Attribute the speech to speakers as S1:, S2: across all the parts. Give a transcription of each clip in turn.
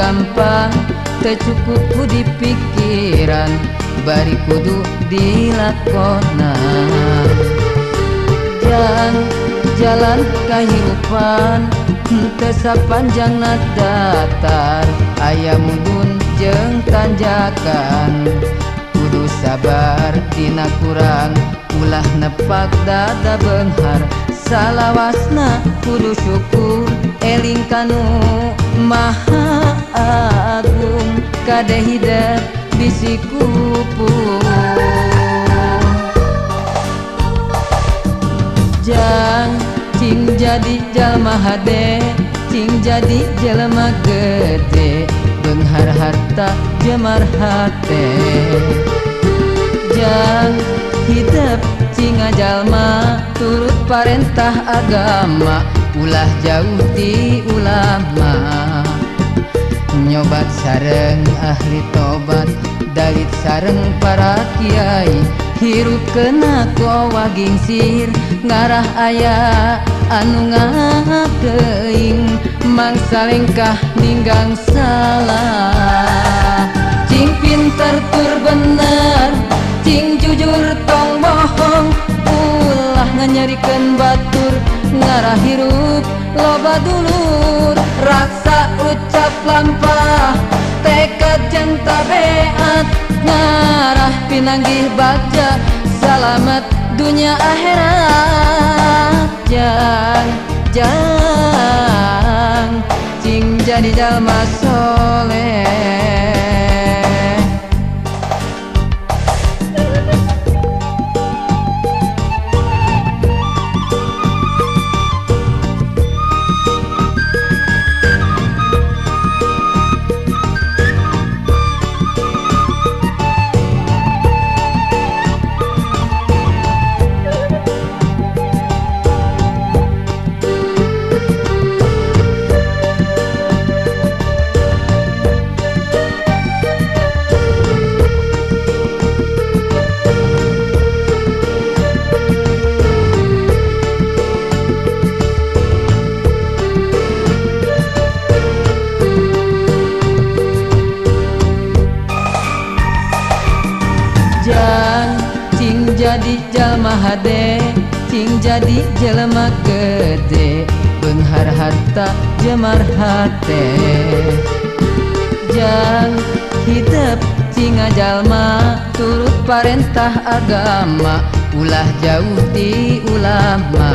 S1: lampah tercukup ku di pikiran bari kudu dilakonan. Jalan kehidupan teu sapanjangna datar, aya mudun jeung tanjakan. Kudu sabar dina kurang, ulah nepak dada beunghar. Salawasna kudu syukur, eling kanu maha agung. Kade hidup bisi kupu jang cing jadi jalma hade, cing jadi jalma gede. Beunghar harta jemar hate, jang hidup cing jalma turut parentah agama. Ulah jauh di ulama, nyobat sareng ahli tobat, dalit sareng para kiai. Hirup kena kowa gingsir, ngarah aya anu ngakeing. Mangsa lengkah ninggang salah, cing pinter tur bener, cing jujur tong bohong. Ulah nganyarikeun batur, ngarah hirup loba dulur. Raksa ucap lampah, tekad jeung tabeat, ngarah pinanggih bagja, salamet dunya akhirat. Jang cing jadi jalma soleh. Cing jadi jalma hade, cing jadi jalma gede. Beunghar harta jemar hate, jang hidup cing jalma turut parentah agama. Ulah jauh di ulama,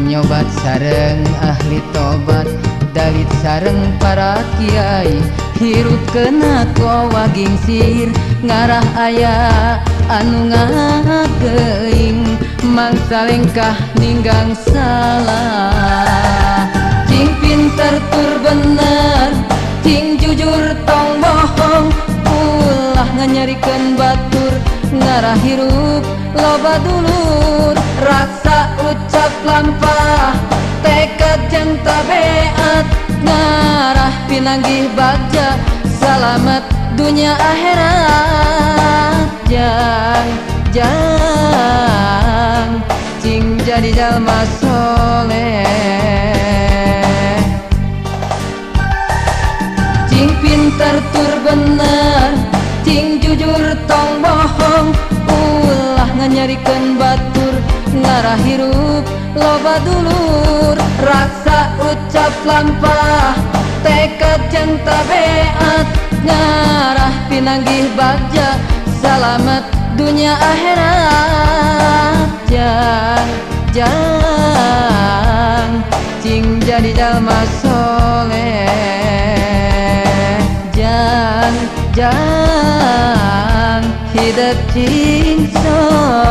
S1: nyobat sareng ahli tobat, dalit sareng para kiai. Hirup kena kowa gingsir, ngarah aya anu ngakeing. Mangsa lengkah ninggang salah, cing pinter tur bener, cing jujur tong bohong. Ulah nganyarikeun batur, ngarah hirup loba dulur. Raksa ucap lampah, tekad jeung tabeat, ngarah pinanggih bagja, salamet dunya akhirat. Jang cing jadi jalma soleh, cing pinter tur bener, cing jujur tong bohong. Ulah nganyarikeun batur, ngarah hirup loba dulur. Raksa ucap lampah, tekad jeung tabeat, ngarah pinanggih bagja, salamet dunya akhirat. Jang cing jadi jalma soleh, jang hidup cing soleh.